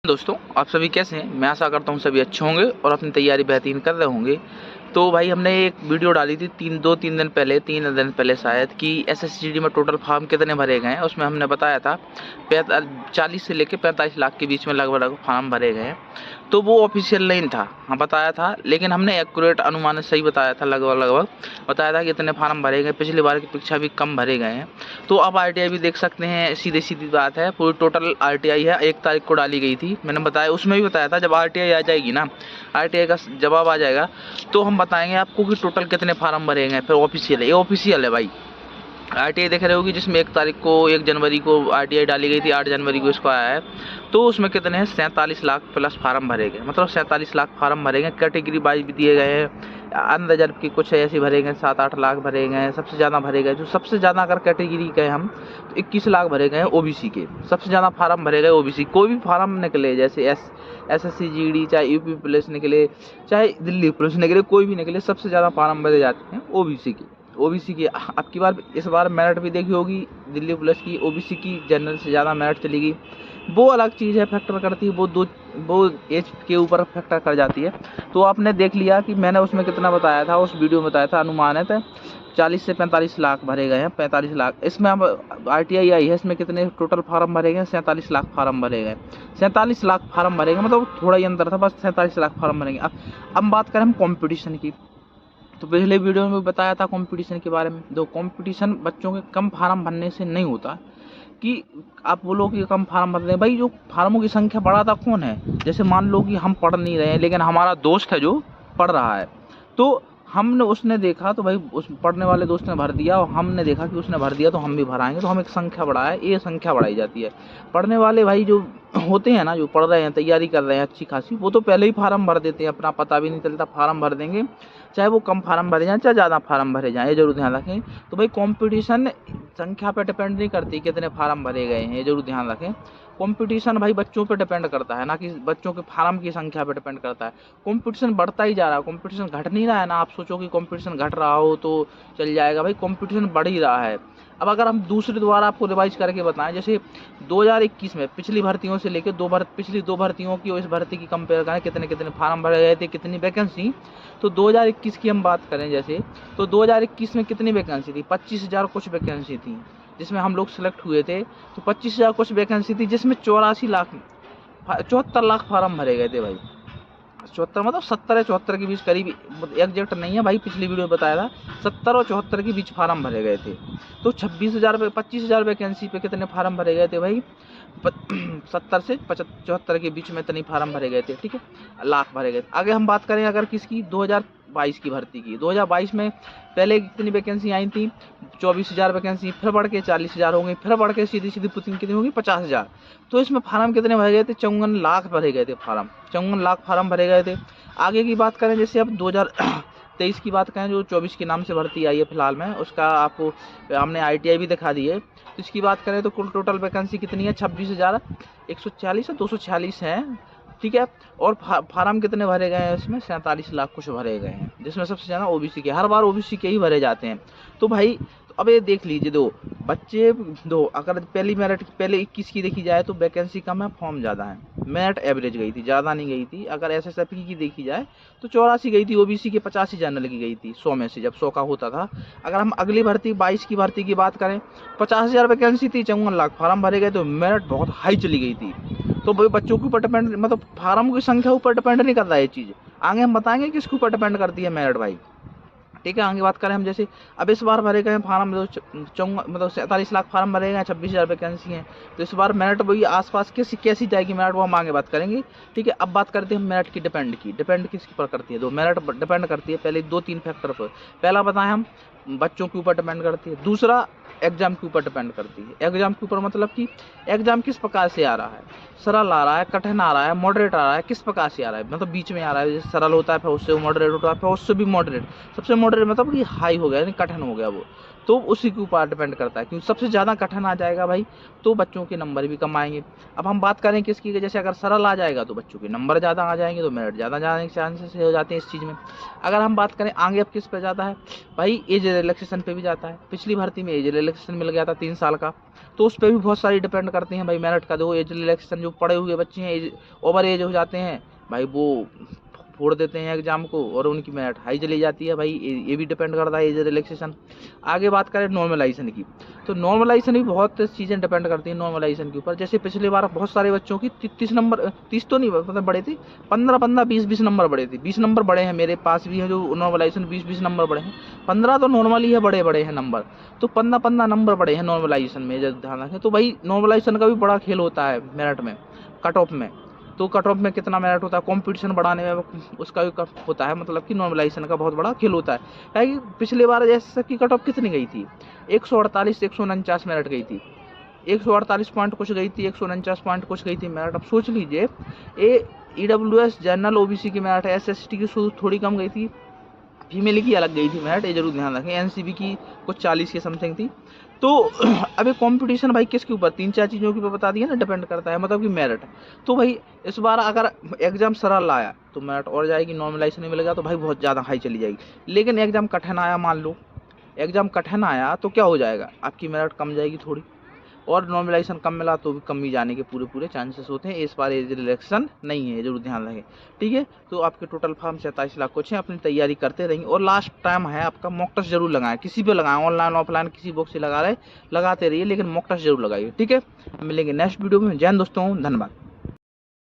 दोस्तों, आप सभी कैसे हैं? मैं आशा करता हूँ सभी अच्छे होंगे और अपनी तैयारी बेहतरीन कर रहे होंगे। तो भाई हमने एक वीडियो डाली थी 3 दिन पहले शायद कि एसएससीडी में टोटल फॉर्म कितने भरे गए हैं। उसमें हमने बताया था 40 से लेकर 45 लाख के बीच में लगभग फॉर्म भरे गए हैं। तो वो ऑफिशियल नहीं था, हाँ बताया था, लेकिन हमने एक्यूरेट अनुमान सही बताया था, लगभग बताया था कि इतने फॉर्म भरे गए। पिछली बार की अपेक्षा भी कम भरे गए हैं। तो अब आरटीआई भी देख सकते हैं, सीधी बात है। पूरी टोटल आरटीआई है 1 तारीख को डाली गई थी। मैंने बताया, उसमें भी बताया था जब आरटीआई आ जाएगी ना, आरटीआई का जवाब आ जाएगा तो हम बताएंगे आपको कि टोटल कितने फार्म भरे गए। फिर ऑफिशियल है, ये ऑफिशियल है भाई। आरटीआई देख रहे होगी जिसमें 1 जनवरी को आरटीआई डाली गई थी, 8 जनवरी को इसको आया है। तो उसमें कितने हैं, 47 लाख प्लस फार्म भरे गए, मतलब 47 लाख फार्म भरे गए। कैटेगरी वाइज भी दिए गए हैं, अनरिजर्व की कुछ ऐसे भरे गए, 7-8 लाख भरे गए हैं। सबसे ज़्यादा भरे गए, जो सबसे ज़्यादा अगर कैटेगरी के हम तो 21 लाख भरे गए हैं ओबीसी के। सबसे ज़्यादा फार्म भरे गए ओबीसी। कोई भी फार्म निकले, जैसे एसएससी जीडी, चाहे यूपी पुलिस निकले, चाहे दिल्ली पुलिस निकले, कोई भी निकले, सबसे ज़्यादा फार्म भरे जाते हैं ओबीसी की। अब की बार इस बार मेरिट भी देखी होगी दिल्ली पुलिस की, ओबीसी की जनरल से ज़्यादा मेरिट चली गई। वो अलग चीज़ है, फैक्टर करती है, वो एज के ऊपर फैक्टर कर जाती है। तो आपने देख लिया कि मैंने उसमें कितना बताया था, उस वीडियो में बताया था, अनुमानित 40 से 45 लाख भरे गए हैं। 45 लाख इसमें अब आरटीआई आई है, इसमें कितने टोटल फार्म भरे गए? 47 लाख फार्म भरे गए। 47 लाख फार्म भरे गए, मतलब थोड़ा ही अंतर था, बस 47 लाख फार्म भरेंगे। अब बात करें हम कॉम्पिटिशन की, तो पिछले वीडियो में बताया था कंपटीशन के बारे में। दो कंपटीशन बच्चों के कम फार्म भरने से नहीं होता कि आप बोलो कि कम फार्म भर रहे हैं। भाई जो फार्मों की संख्या बढ़ाता कौन है? जैसे मान लो कि हम पढ़ नहीं रहे हैं, लेकिन हमारा दोस्त है जो पढ़ रहा है, तो उसने देखा तो भाई उस पढ़ने वाले दोस्त ने भर दिया, और हमने देखा कि उसने भर दिया तो हम भी भराएंगे, तो हम एक संख्या बढ़ाए, ये संख्या बढ़ाई जाती है। पढ़ने वाले भाई जो होते हैं ना, जो पढ़ रहे हैं, तैयारी कर रहे हैं अच्छी खासी, वो तो पहले ही फार्म भर देते हैं, अपना पता भी नहीं चलता, फार्म भर देंगे, चाहे वो कम फार्म भरे जाएँ चाहे ज़्यादा फार्म भरे जाएँ, ये जरूर ध्यान रखें। तो भाई कॉम्पिटिशन संख्या पर डिपेंड नहीं करती कितने फार्म भरे गए हैं, ये जरूर ध्यान रखें। कंपटीशन भाई बच्चों पे डिपेंड करता है, ना कि बच्चों के फार्म की संख्या पे डिपेंड करता है। कंपटीशन बढ़ता ही जा रहा है, कंपटीशन घट नहीं रहा है ना। आप सोचो कि कंपटीशन घट रहा हो तो चल जाएगा, भाई कंपटीशन बढ़ ही रहा है। अब अगर हम दूसरे द्वारा आपको रिवाइज करके बताएं, जैसे 2021 में पिछली भर्तियों से लेकर पिछली 2 भर्तियों की और इस भर्ती की कंपेयर करें, कितने फार्म भरे गए थे, कितनी वैकेंसी, तो 2021 की हम बात करें जैसे, तो 2021 में कितनी वैकेंसी थी? 25,000 कुछ वैकेंसी थी, जिसमें हम लोग सेलेक्ट हुए थे। तो 25,000 कुछ वैकेंसी थी, जिसमें 74 लाख फार्म भरे गए थे भाई। 74 मतलब 70 या 74 के बीच करीब, एग्जैक्ट नहीं है भाई, पिछली वीडियो में बताया था 70 और 74 के बीच फार्म भरे गए थे। तो 25,000 वैकेंसी पे कितने फार्म भरे गए थे भाई? 70 से 74 के बीच में इतने फार्म भरे गए थे, ठीक है, लाख भरे गए थे। आगे हम बात करें अगर किसकी, 2022 की भर्ती की। 2022 में पहले कितनी वैकेंसी आई थी? 24,000 वैकेंसी, फिर बढ़ के 40,000 हो गई, फिर बढ़ के सीधी पुतिंग कितनी होगी? 50,000। तो इसमें फार्म कितने भरे गए थे? 54 लाख भरे गए थे फार्म, 54 लाख फार्म भरे गए थे। आगे की बात करें, जैसे अब 2023 की बात करें, जो 24 के नाम से भर्ती आई है फिलहाल में, उसका आपको हमने आईटीआई भी दिखा दी है। तो इसकी बात करें तो कुल टोटल वैकेंसी कितनी है? 26,140 या 246 है, ठीक है। और फार्म कितने भरे गए हैं? इसमें 47 लाख कुछ भरे गए हैं, जिसमें सबसे ज़्यादा ओबीसी के, हर बार ओबीसी के ही भरे जाते हैं। तो भाई अब ये देख लीजिए, अगर पहले 21 की देखी जाए तो वैकेंसी कम है, फॉर्म ज़्यादा है। मेरिट एवरेज गई थी, ज़्यादा नहीं गई थी। अगर एसएसएफई की देखी जाए तो 84 गई थी, ओबीसी की 85 जनरल की गई थी, 100 में से, जब 100 का होता था। अगर हम अगली भर्ती 22 की भर्ती की बात करें, 50,000 वैकेंसी थी, 54 लाख फार्म भरे गए, तो मेरिट बहुत हाई चली गई थी। तो भाई बच्चों के ऊपर डिपेंड, मतलब फार्म की संख्या ऊपर डिपेंड नहीं करता ये चीज़। आगे हम बताएंगे किसके ऊपर डिपेंड करती है मेरिट भाई, ठीक है। आगे बात करें हम, जैसे अब इस बार भरे गए फार्म, मतलब 47 लाख फार्म भरे गए, 26,000 वैकेंसी हैं। तो इस बार मेरिट वही आसपास कैसी जाएगी मेरिट, वो हम आगे बात करेंगे, ठीक है। अब बात करते हैं मेरिट की, डिपेंड किसके ऊपर करती है? मेरिट डिपेंड करती है पहले 2-3 फैक्टर पर। पहला बताएं हम, बच्चों के ऊपर डिपेंड करती है। दूसरा एग्जाम के ऊपर डिपेंड करती है। एग्जाम के ऊपर मतलब कि एग्जाम किस प्रकार से आ रहा है, सरल आ रहा है, कठिन आ रहा है, मॉडरेट आ रहा है, किस प्रकार से आ रहा है, मतलब बीच में आ रहा है। जैसे सरल होता है, फिर उससे मॉडरेट होता है, फिर उससे भी मॉडरेट, सबसे मॉडरेट मतलब कि हाई हो गया, यानी कठिन हो गया वो। तो उसी के ऊपर डिपेंड करता है, क्योंकि सबसे ज़्यादा कठिन आ जाएगा भाई तो बच्चों के नंबर भी कम आएंगे। अब हम बात करें किसकी, जैसे अगर सरल आ जाएगा तो बच्चों के नंबर ज़्यादा आ जाएंगे, तो मेरिट ज़्यादा जाने के चांसेस हो जाते हैं इस चीज़ में। अगर हम बात करें आगे अब किस पे जाता है भाई, एज रिलैक्सेशन पे भी जाता है। पिछली भर्ती में एज रिलैक्सेशन मिल गया था 3 साल का, तो उस पर भी बहुत सारी डिपेंड करती हैं भाई मेरिट का। दो एज रिलैक्सेशन जो पढ़े हुए बच्चे हैं, एज ओवर एज हो जाते हैं भाई, वो फोड़ देते हैं एग्जाम को और उनकी मेरिट हाई चली जाती है भाई, ये भी डिपेंड करता है एज रिलैक्सेशन। आगे बात करें नॉर्मलाइजेशन की, तो नॉर्मलाइजेशन भी बहुत चीज़ें डिपेंड करती हैं नॉर्मलाइजेशन के ऊपर। जैसे पिछली बार बहुत सारे बच्चों की 30 नंबर, 30 तो नहीं मतलब बढ़े थे, 15 20 नंबर बढ़े थे। 20 नंबर बढ़े हैं, मेरे पास भी है जो नॉर्मलाइजेशन 20 नंबर बढ़े हैं। 15 तो नॉर्मली है, बड़े हैं नंबर, तो 15 नंबर बढ़े हैं नॉर्मलाइजेशन में, जब ध्यान रखें। तो भाई नॉर्मलाइजेशन का भी बड़ा खेल होता है मेरिट में, कट ऑफ में। तो कट ऑफ में कितना मेरिट होता है, कंपटीशन बढ़ाने में उसका भी होता है, मतलब कि नॉर्मलाइजेशन का बहुत बड़ा खेल होता है। क्या कि पिछले बार जैसे कि कट ऑफ कितनी गई थी, 148 149 मेरिट गई थी, 148 पॉइंट कुछ गई थी, 149 पॉइंट कुछ गई थी मेरिट। अब सोच लीजिए, EWS जनरल OBC की मेरिट है, SST की थोड़ी कम गई थी, फीमेल की अलग गई थी मेरिट, ये जरूर ध्यान रखें। NCB की कुछ 40 के समथिंग थी। तो अभी कंपटीशन भाई किसके ऊपर, 3-4 चीज़ों के ऊपर बता दिया ना, डिपेंड करता है, मतलब कि मेरिट। तो भाई इस बार अगर एग्जाम सरल आया तो मेरिट और जाएगी, नॉर्मलाइजेशन नहीं मिलेगा तो भाई बहुत ज़्यादा हाई चली जाएगी। लेकिन एग्जाम कठिन आया, मान लो एग्जाम कठिन आया तो क्या हो जाएगा, आपकी मेरिट कम जाएगी थोड़ी, और नॉर्मलाइजेशन कम मिला तो भी कम ही जाने के पूरे चांसेस होते हैं। इस बार एज रिलैक्सेशन नहीं है, जरूर ध्यान रखें, ठीक है। तो आपके टोटल फॉर्म 47 लाख कुछ हैं, अपनी तैयारी करते रहेंगे। और लास्ट टाइम है आपका, मॉक टेस्ट जरूर लगाएं, किसी पे लगाएं, ऑनलाइन ऑफलाइन किसी बुक से लगाते रहिए, लेकिन मॉक टेस्ट जरूर लगाइए, ठीक है। मिलेंगे नेक्स्ट वीडियो में। जय हिंद दोस्तों, धन्यवाद।